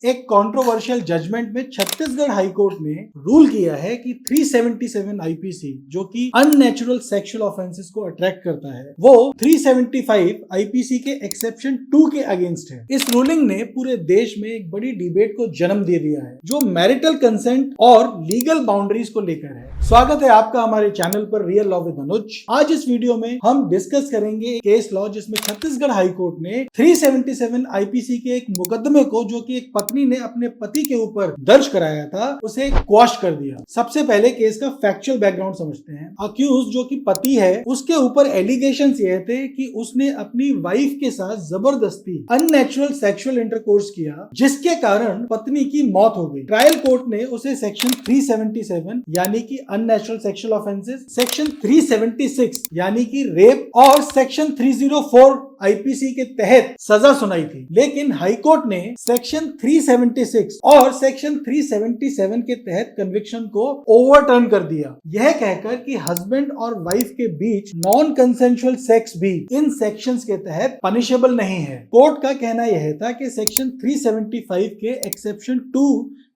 एक controversial judgement में Chhattisgarh high court ने रूल किया है कि 377 आईपीसी जो कि अननेचुरल सेक्सुअल ऑफेंसेस को अट्रैक्ट करता है वो 375 आईपीसी के एक्सेप्शन 2 के अगेंस्ट है। इस रूलिंग ने पूरे देश में एक बड़ी डिबेट को जन्म दे दिया है जो मैरिटल कंसेंट और लीगल बाउंड्रीज को लेकर है। स्वागत है आपका हमारे चैनल पर रियल लॉ विद अनुज। आज इस वीडियो में हम डिस्कस करेंगे केस लॉ जिसमें छत्तीसगढ़ हाईकोर्ट ने 377 आईपीसी के एक मुकदमे को जो कि एक पत्नी ने अपने पति के ऊपर दर्ज कराया था उसे क्वॉश कर दिया। सबसे पहले केस का फैक्चुअल बैकग्राउंड समझते हैं। अक्यूज जो कि पति है उसके ऊपर एलिगेशंस ये थे कि उसने अपनी वाइफ के साथ जबरदस्ती अननेचुरल सेक्सुअल इंटरकोर्स किया जिसके कारण पत्नी की मौत हो गई। ट्रायल कोर्ट ने उसे सेक्शन 377 यानी कि अननेचुरल सेक्सुअल ऑफेंसेस, सेक्शन 376 यानी कि रेप और सेक्शन 304 आईपीसी के तहत सजा सुनाई थी, लेकिन हाईकोर्ट ने सेक्शन 376 और सेक्शन 377 के तहत कन्विक्शन को ओवरटर्न कर दिया, यह कहकर कि हस्बैंड और वाइफ के बीच नॉन कंसेंशुअल सेक्स भी इन सेक्शंस के तहत पनिशेबल नहीं है। कोर्ट का कहना यह था कि सेक्शन 375 के एक्सेप्शन 2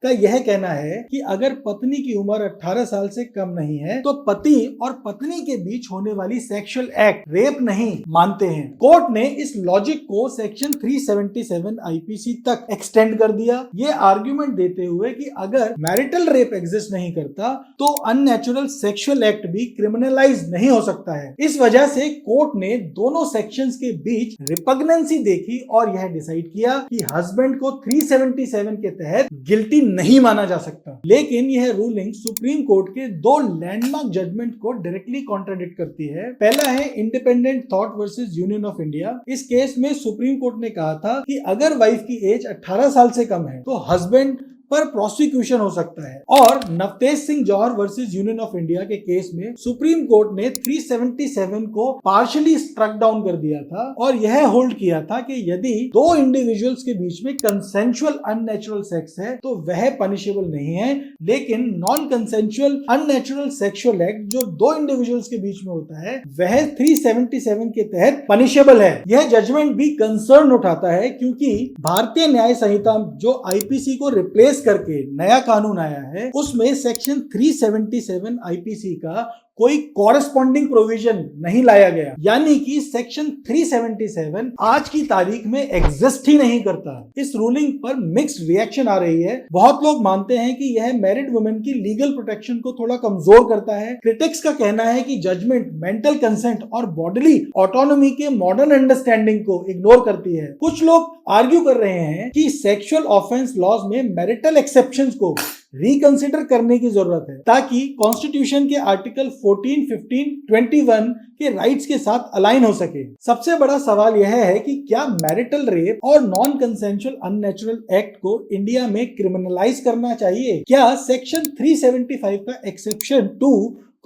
का यह कहना है कि अगर पत्नी की उम्र 18 साल से कम नहीं है तो पति और पत्नी के बीच होने वाली सेक्सुअल एक्ट रेप नहीं मानते हैं। कोर्ट ने इस लॉजिक को सेक्शन 377 आईपीसी तक एक्सटेंड कर दिया, ये आर्ग्यूमेंट देते हुए कि अगर मैरिटल रेप एग्जिस्ट नहीं करता तो अननेचुरल सेक्सुअल एक्ट भी क्रिमिनलाइज नहीं हो सकता है। इस वजह से कोर्ट ने दोनों सेक्शंस के बीच रिपग्नेंसी देखी और यह डिसाइड किया कि हस्बैंड को 377 के तहत गिल्टी नहीं माना जा सकता। लेकिन यह रूलिंग सुप्रीम कोर्ट के दो लैंडमार्क जजमेंट को डायरेक्टली कॉन्ट्राडिक्ट करती है। पहला है independent thought versus union of India. इस केस में सुप्रीम कोर्ट ने कहा था कि अगर वाइफ की एज 18 साल से कम है तो हस्बैंड पर प्रोसिक्यूशन हो सकता है। और नवतेज सिंह जौहर वर्सेस यूनियन ऑफ इंडिया के केस में सुप्रीम कोर्ट ने 377 को पार्शियली स्ट्रक डाउन कर दिया था और यह होल्ड किया था कि यदि दो इंडिविजुअल्स के बीच में कंसेंशुअल अननेचुरल सेक्स है तो वह पनिशेबल नहीं है, लेकिन non consensual unnatural sexual act जो दो इंडिविजुअल्स के बीच में होता है वह 377 के तहत पनिशेबल है। यह जजमेंट भी कंसर्न उठाता है क्योंकि भारतीय न्याय संहिता जो आईपीसी को रिप्लेस करके नया कानून आया है उसमें सेक्शन 377 आईपीसी का कोई कॉरेस्पॉन्डिंग प्रोविजन नहीं लाया गया, यानी कि सेक्शन 377 आज की तारीख में एग्जिस्ट ही नहीं करता। इस रूलिंग पर मिक्स्ड रिएक्शन आ रही है। बहुत लोग मानते हैं कि यह मैरिड वुमेन की लीगल प्रोटेक्शन को थोड़ा कमजोर करता है। क्रिटिक्स का कहना है कि जजमेंट मेंटल कंसेंट और बॉडीली ऑटोनॉमी के मॉडर्न अंडरस्टैंडिंग को इग्नोर करती है। कुछ लोग आर्ग्यू कर रहे हैं कि सेक्सुअल ऑफेंस लॉज में मैरिटल एक्सेप्शंस को रिकंसिडर करने की जरूरत है ताकि कॉन्स्टिट्यूशन के आर्टिकल 14, 15, 21 के राइट्स के साथ अलाइन हो सके। सबसे बड़ा सवाल यह है कि क्या मैरिटल रेप और नॉन कंसेंशुअल अननेचुरल एक्ट को इंडिया में क्रिमिनलाइज करना चाहिए? क्या सेक्शन 375 का एक्सेप्शन 2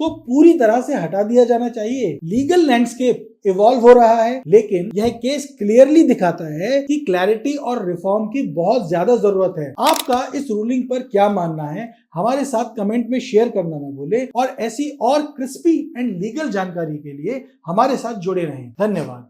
को पूरी तरह से हटा दिया जाना चाहिए? लीगल लैंडस्केप इवॉल्व हो रहा है, लेकिन यह केस क्लियरली दिखाता है कि क्लैरिटी और रिफॉर्म की बहुत ज्यादा जरूरत है। आपका इस रूलिंग पर क्या मानना है हमारे साथ कमेंट में शेयर करना ना भूले और ऐसी और क्रिस्पी एंड लीगल जानकारी के लिए हमारे साथ जुड़े रहें। धन्यवाद।